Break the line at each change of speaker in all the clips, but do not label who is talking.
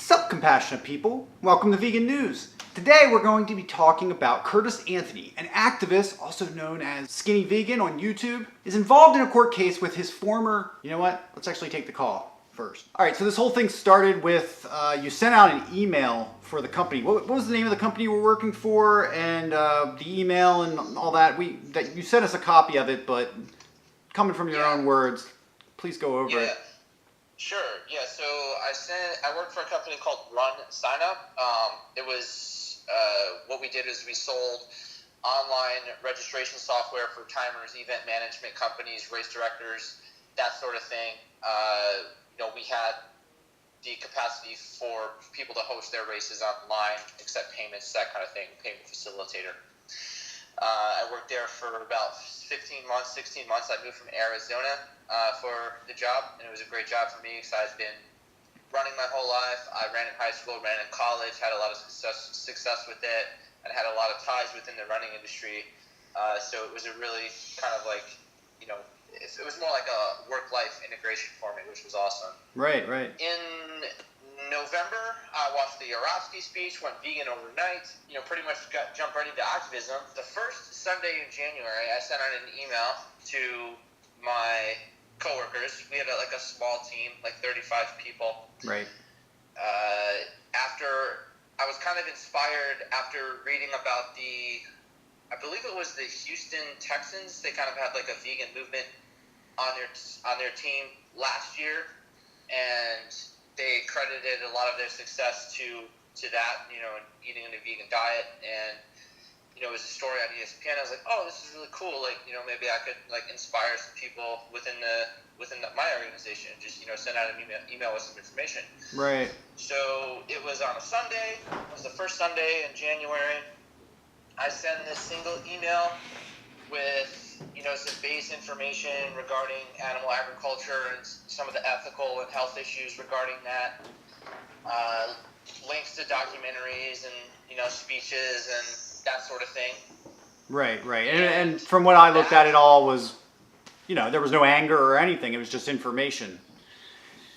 Sup, compassionate people? Welcome to Vegan News. Today we're going to be talking about Curtis Anthony, an activist, also known as Skinny Vegan on YouTube, is involved in a court case with his former... You know what? Let's actually take the call first. Alright, so this whole thing started with you sent out an email for the company. What was the name of the company you were working for, and the email and all that? You sent us a copy of it, but coming from your own words, please go over it.
Sure. Yeah. So I worked for a company called Run Sign Up. It was what we did is we sold online registration software for timers, event management companies, race directors, that sort of thing. We had the capacity for people to host their races online, accept payments, that kind of thing, payment facilitator. I worked there for about 15 months, 16 months. I moved from Arizona for the job, and it was a great job for me because I've been running my whole life. I ran in high school, ran in college, had a lot of success with it, and had a lot of ties within the running industry. So it was a really kind of like, it was more like a work-life integration for me, which was awesome.
Right.
In November, I watched the Yorovsky speech, went vegan overnight, pretty much jumped right into activism. The first Sunday in January, I sent out an email to my coworkers. We had a small team, like 35 people.
Right.
After I was kind of inspired after reading about I believe it was the Houston Texans. They kind of had like a vegan movement on their team last year, and they credited a lot of their success to that, and eating a vegan diet. And it was a story on ESPN. I was like, oh, this is really cool. Like, maybe I could inspire some people within my organization. Just send out an email with some information.
Right.
So it was on a Sunday. It was the first Sunday in January. I send this single email with some base information regarding animal agriculture and some of the ethical and health issues regarding that. Links to documentaries and speeches and that sort of thing. Right.
And from what I looked at, it all was, there was no anger or anything. It was just information.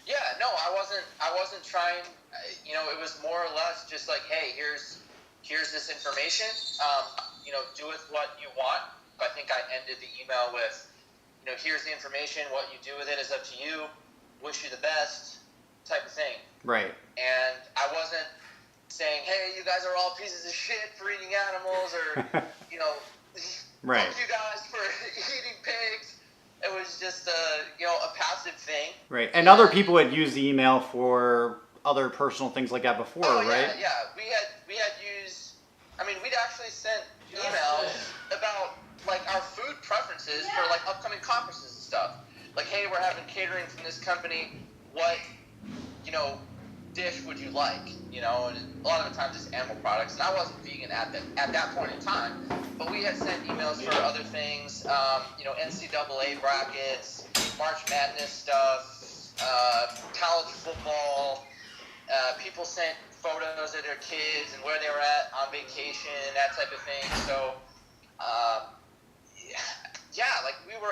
Yeah, no, I wasn't trying. It was more or less just like, hey, here's this information. Do with what you want. I think I ended the email with, here's the information. What you do with it is up to you. Wish you the best, type of thing.
Right.
And I wasn't saying, hey, you guys are all pieces of shit for eating animals, or,
right.
Fuck you guys for eating pigs. It was just a passive thing.
Right. And other people had used the email for other personal things like that before, right?
Yeah. We had used, we'd actually sent emails about our food preferences for upcoming conferences and stuff. Like, hey, we're having catering from this company. What, dish would you like? And a lot of the times it's animal products. And I wasn't vegan at that point in time, but we had sent emails for other things. NCAA brackets, March Madness stuff, college football. People sent photos of their kids and where they were at on vacation, that type of thing. So,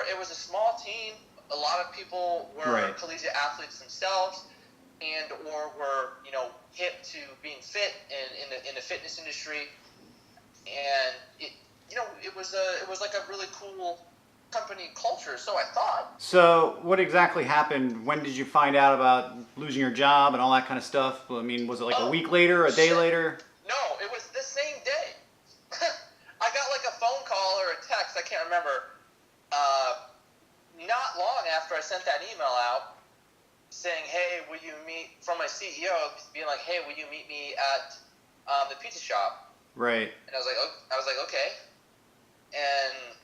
it was a small team. A lot of people were collegiate athletes themselves, and or were hip to being fit in the fitness industry, and it was like a really cool company culture. So I thought.
So what exactly happened? When did you find out about losing your job and all that kind of stuff? Was it a week later, a day later?
No, it was the same day. I got a phone call or a text, I can't remember, not long after I sent that email out saying, hey, will you meet, from my CEO, being like, hey, will you meet me at the pizza shop?
Right.
And I was like, okay.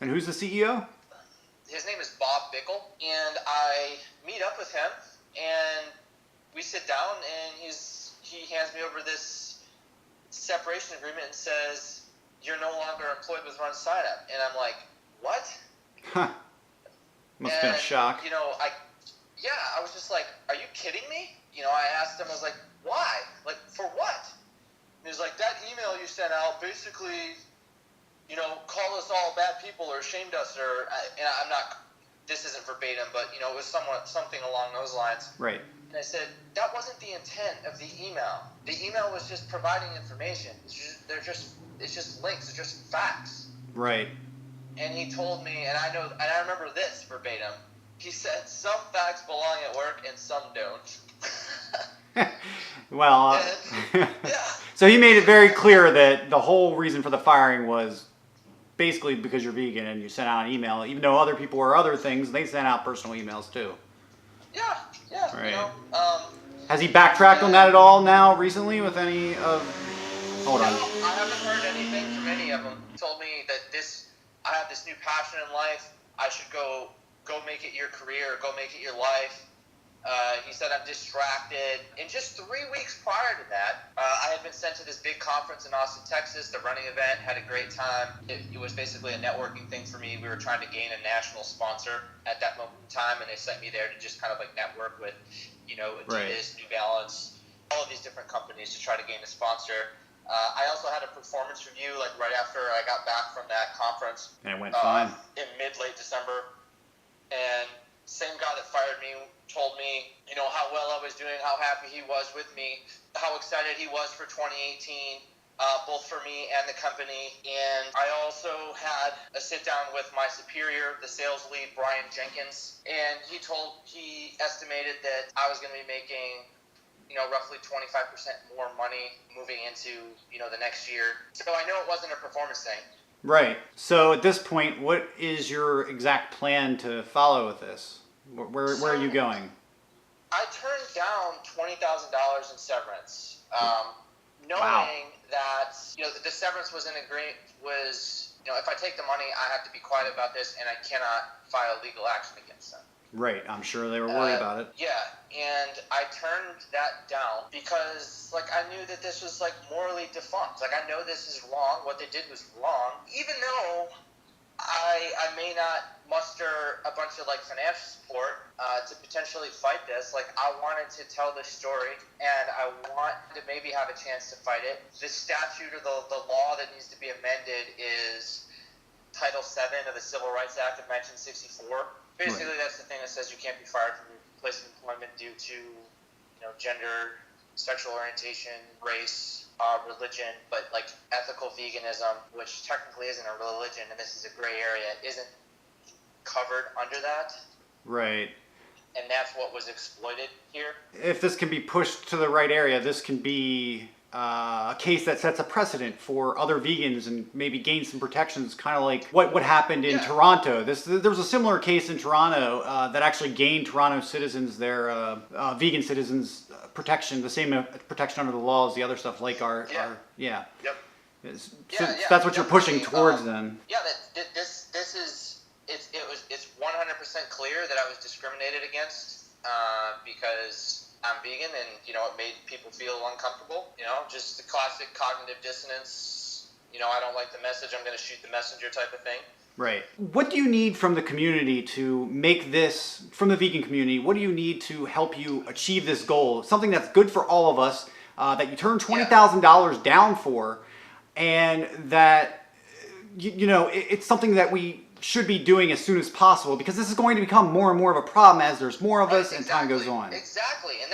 And who's the CEO?
His name is Bob Bickle, and I meet up with him, and we sit down, and he hands me over this separation agreement and says, you're no longer employed with Run Sign Up. And I'm like, what?
Huh. Must have been a shock.
I was just like, are you kidding me? I asked him, I was like, why? For what? And he was like, that email you sent out basically, called us all bad people or shamed us, and I'm not, this isn't verbatim, but, it was something along those lines.
Right.
And I said, that wasn't the intent of the email. The email was just providing information. It's just links. It's just facts.
Right.
And he told me, and I remember this verbatim. He said, some facts belong at work and some don't.
Well,
yeah.
So he made it very clear that the whole reason for the firing was basically because you're vegan and you sent out an email, even though other people were other things, they sent out personal emails too.
Yeah.
Right.
You know,
has he backtracked on that at all now recently with any of... Hold on.
No, I haven't heard anything from any of them. He told me that I have this new passion in life. I should go make it your career, go make it your life. He said I'm distracted. And just 3 weeks prior to that, I had been sent to this big conference in Austin, Texas, the running event, had a great time. It was basically a networking thing for me. We were trying to gain a national sponsor at that moment in time, and they sent me there to just kind of like network with, Adidas, New Balance, all of these different companies to try to gain a sponsor. I also had a performance review like right after I got back from that conference.
And it went fine.
In late December. And same guy that fired me told me, how well I was doing, how happy he was with me, how excited he was for 2018, both for me and the company. And I also had a sit down with my superior, the sales lead, Brian Jenkins, and he estimated that I was going to be making roughly 25% more money moving into, the next year. So I know it wasn't a performance thing.
Right. So at this point, what is your exact plan to follow with this? Where are you going?
I turned down $20,000 in severance, knowing that, the severance was if I take the money, I have to be quiet about this and I cannot file legal action against them.
Right, I'm sure they were worried about it.
Yeah, and I turned that down because, I knew that this was, morally defunct. I know this is wrong. What they did was wrong. Even though I may not muster a bunch of, financial support to potentially fight this, I wanted to tell this story, and I want to maybe have a chance to fight it. The statute or the law that needs to be amended is Title VII of the Civil Rights Act of 1964. Basically, that's the thing that says you can't be fired from your place of employment due to, gender, sexual orientation, race, religion, but ethical veganism, which technically isn't a religion, and this is a gray area, isn't covered under that.
Right.
And that's what was exploited here.
If this can be pushed to the right area, this can be a case that sets a precedent for other vegans and maybe gain some protections, kind of like what happened in Toronto. There was a similar case in Toronto that actually gained Toronto citizens their vegan citizens protection, the same protection under the law as the other stuff, like our
Yep.
So that's what you're pushing towards then.
Yeah, this is it's 100% clear that I was discriminated against because I'm vegan, and it made people feel uncomfortable. Just the classic cognitive dissonance. I don't like the message, I'm going to shoot the messenger type of thing.
Right. What do you need from the community to make this, from the vegan community, what do you need to help you achieve this goal? Something that's good for all of us, that you turn $20,000 down for, and that, it's something that we should be doing as soon as possible, because this is going to become more and more of a problem as there's more of us and time goes on.
Exactly. And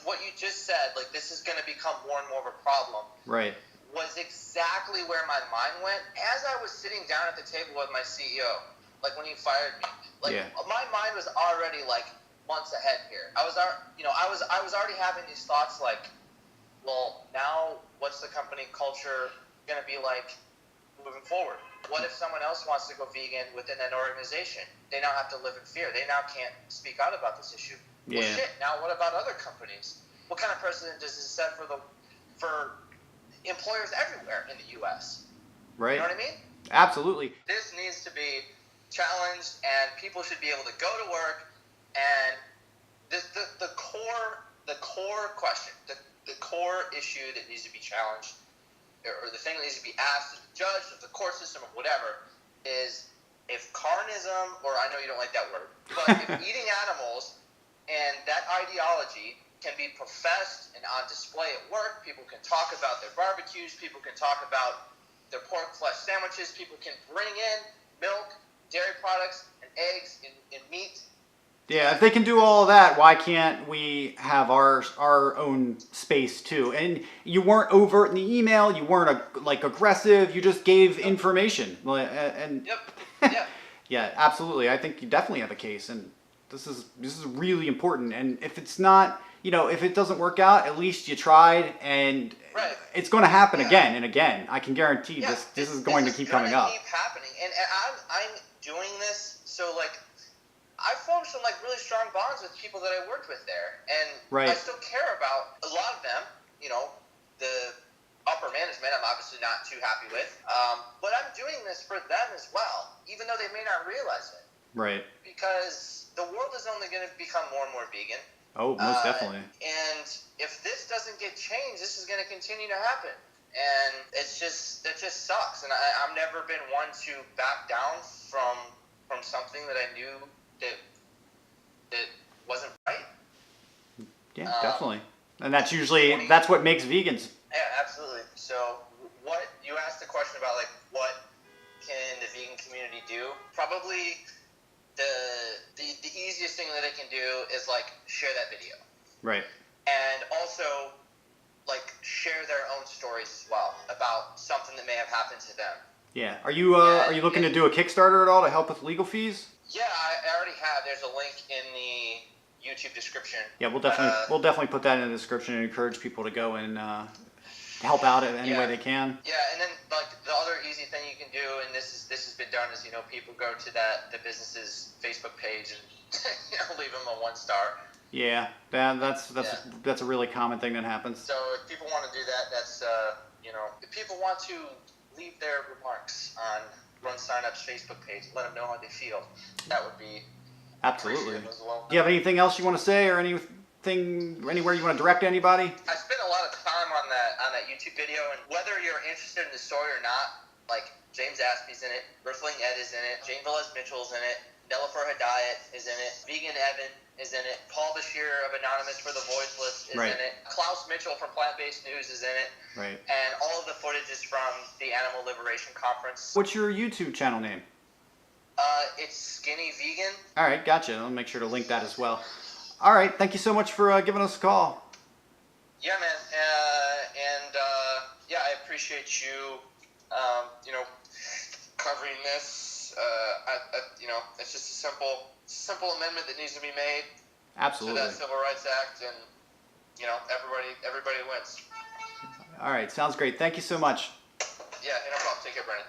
what you just said, this is going to become more and more of a problem.
Right.
Was exactly where my mind went as I was sitting down at the table with my CEO, when he fired me. My mind was already months ahead here. I was already having these thoughts well, now what's the company culture going to be like moving forward? What if someone else wants to go vegan within an organization? They now have to live in fear. They now can't speak out about this issue.
Yeah.
Well, shit. Now, what about other companies? What kind of precedent does this set for employers everywhere in the U.S.?
Right.
You know what I mean?
Absolutely.
This needs to be challenged, and people should be able to go to work. And the core question, the core issue that needs to be challenged, or the thing that needs to be asked of the judge, of the court system, or whatever, is if carnism, or I know you don't like that word, but if eating animals and that ideology can be professed and on display at work, people can talk about their barbecues, people can talk about their pork flesh sandwiches, people can bring in milk, dairy products, and eggs and meat
Yeah, if they can do all of that, why can't we have our own space too? And you weren't overt in the email. You weren't like aggressive. You just gave information. And
Yep. Yeah.
yeah, absolutely. I think you definitely have a case, and this is really important. And if it's not, if it doesn't work out, at least you tried, and
Right.
it's going to happen
Yeah.
again and again. I can guarantee
Yeah,
this is going to keep coming up.
Keep happening, and I'm doing this, so like I formed some like really strong bonds with people that I worked with there, and
Right.
I still care about a lot of them. The upper management I'm obviously not too happy with, but I'm doing this for them as well, even though they may not realize it.
Right.
Because the world is only going to become more and more vegan.
Oh, most definitely.
And if this doesn't get changed, this is going to continue to happen. And that just sucks. And I've never been one to back down from something that I knew that wasn't right.
Yeah, definitely. And that's what makes vegans.
Yeah, absolutely. So what you asked the question about, like, what can the vegan community do? Probably the easiest thing that they can do is like share that video.
Right.
And also like share their own stories as well about something that may have happened to them.
Yeah. Are you looking to do a Kickstarter at all to help with legal fees?
Yeah, I already have. There's a link in the YouTube description.
Yeah, we'll definitely put that in the description and encourage people to go and help out in any way they can.
Yeah, and then like the other easy thing you can do, and this has been done, is people go to the business's Facebook page and leave them a 1-star.
Yeah, that's a really common thing that happens.
So if people want to do that, that's if people want to leave their remarks on Run Sign Up's Facebook page, let them know how they feel. That would be
absolutely.
As well.
Do you have anything else you want to say, or anywhere you want to direct anybody?
I spent a lot of time on that YouTube video, and whether you're interested in the story or not, like James Aspey's in it, Earthling Ed is in it, Jane Velez Mitchell's in it, Nelifer Hedayat is in it, Vegan Evan is in it, Paul Bashir of Anonymous for the Voiceless is in it, Klaus Mitchell from Plant Based News is in it, and all of the footage is from the Animal Liberation Conference.
What's your YouTube channel name?
It's Skinny Vegan.
All right, gotcha. I'll make sure to link that as well. All right, thank you so much for giving us a call.
Yeah, man, yeah, I appreciate you, covering this. It's just a simple amendment that needs to be made.
Absolutely.
To that Civil Rights Act, and everybody wins.
All right, sounds great. Thank you so much.
Yeah, no problem. Take care, Brandon.